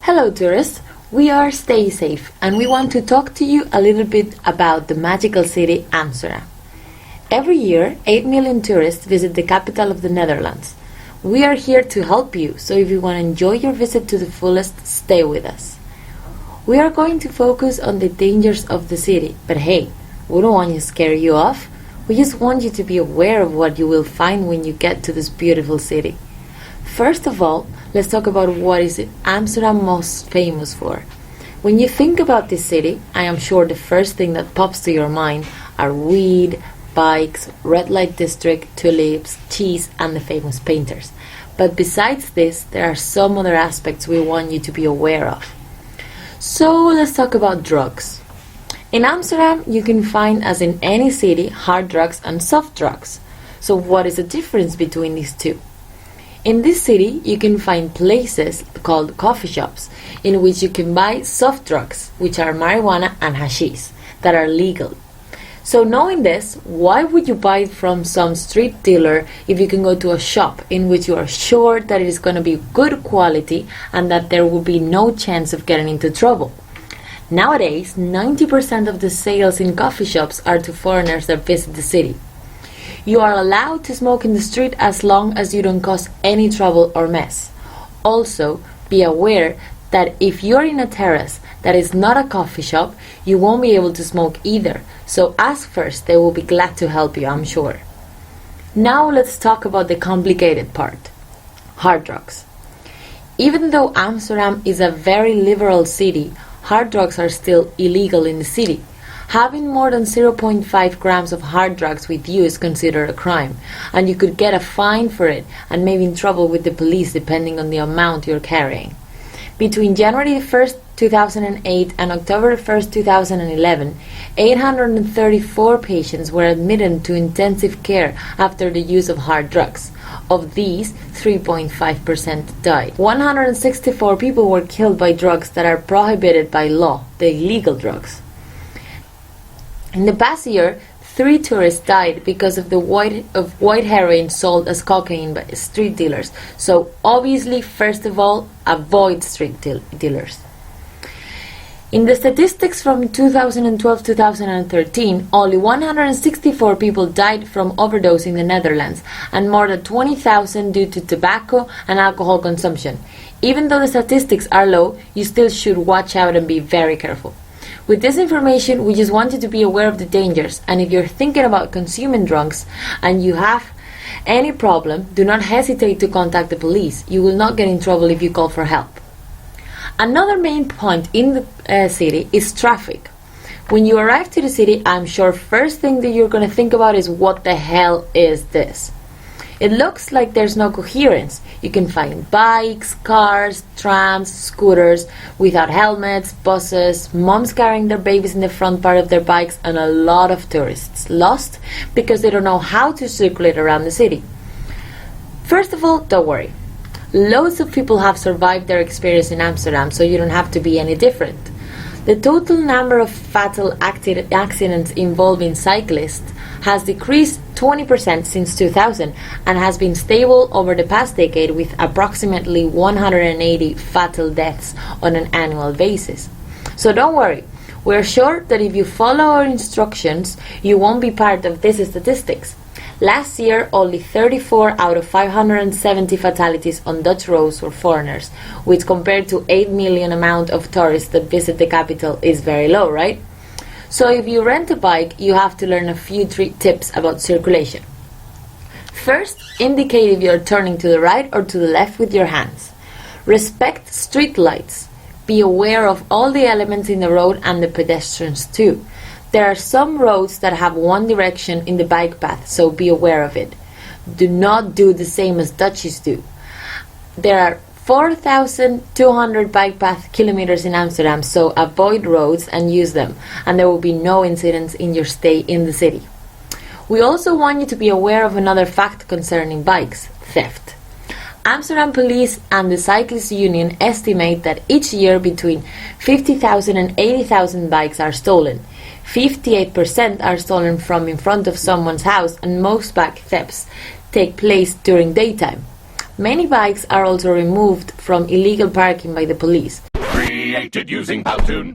Hello tourists, we are staysafe and we want to talk to you a little bit about the magical city Amsterdam. Every year, 8 million tourists visit the capital of the Netherlands. We are here to help you, so if you want to enjoy your visit to the fullest, stay with us. We are going to focus on the dangers of the city, but hey, we don't want to scare you off. We just want you to be aware of what you will find when you get to this beautiful city. First of all, let's talk about what is Amsterdam most famous for. When you think about this city, I am sure the first thing that pops to your mind are weed, bikes, red light district, tulips, cheese, and the famous painters. But besides this, there are some other aspects we want you to be aware of. So let's talk about drugs. In Amsterdam, you can find, as in any city, hard drugs and soft drugs. So what is the difference between these two? In this city, you can find places called coffee shops in which you can buy soft drugs, which are marijuana and hashish, that are legal. So knowing this, why would you buy it from some street dealer if you can go to a shop in which you are sure that it is going to be good quality and that there will be no chance of getting into trouble? Nowadays, 90% of the sales in coffee shops are to foreigners that visit the city. You are allowed to smoke in the street as long as you don't cause any trouble or mess. Also, be aware that if you're in a terrace that is not a coffee shop, you won't be able to smoke either. So ask first, they will be glad to help you, I'm sure. Now let's talk about the complicated part. Hard drugs. Even though Amsterdam is a very liberal city, hard drugs are still illegal in the city. Having more than 0.5 grams of hard drugs with you is considered a crime, and you could get a fine for it and maybe in trouble with the police depending on the amount you're carrying. Between January 1st, 2008 and October 1st, 2011, 834 patients were admitted to intensive care after the use of hard drugs. Of these, 3.5% died. 164 people were killed by drugs that are prohibited by law, the illegal drugs. In the past year, 3 tourists died because of the white heroin sold as cocaine by street dealers. So obviously, first of all, avoid street dealers. In the statistics from 2012-2013, only 164 people died from overdose in the Netherlands and more than 20,000 due to tobacco and alcohol consumption. Even though the statistics are low, you still should watch out and be very careful. With this information, we just want you to be aware of the dangers, and if you're thinking about consuming drugs and you have any problem, do not hesitate to contact the police. You will not get in trouble if you call for help. Another main point in the city is traffic. When you arrive to the city, I'm sure first thing that you're going to think about is what the hell is this? It looks like there's no coherence. You can find bikes, cars, trams, scooters without helmets, buses, moms carrying their babies in the front part of their bikes, and a lot of tourists lost because they don't know how to circulate around the city. First of all, don't worry. Loads of people have survived their experience in Amsterdam, so you don't have to be any different. The total number of fatal accidents involving cyclists has decreased 20% since 2000 and has been stable over the past decade with approximately 180 fatal deaths on an annual basis. So don't worry, we're sure that if you follow our instructions, you won't be part of these statistics. Last year, only 34 out of 570 fatalities on Dutch roads were foreigners, which compared to 8 million amount of tourists that visit the capital is very low, right? So if you rent a bike, you have to learn a few tips about circulation. First, indicate if you're turning to the right or to the left with your hands. Respect street lights. Be aware of all the elements in the road and the pedestrians too. There are some roads that have one direction in the bike path, so be aware of it. Do not do the same as Dutchies do. There are 4,200 bike path kilometers in Amsterdam, so avoid roads and use them, and there will be no incidents in your stay in the city. We also want you to be aware of another fact concerning bikes: theft. Amsterdam Police and the Cyclists Union estimate that each year between 50,000 and 80,000 bikes are stolen. 58% are stolen from in front of someone's house, and most bike thefts take place during daytime. Many bikes are also removed from illegal parking by the police. created using Powtoon.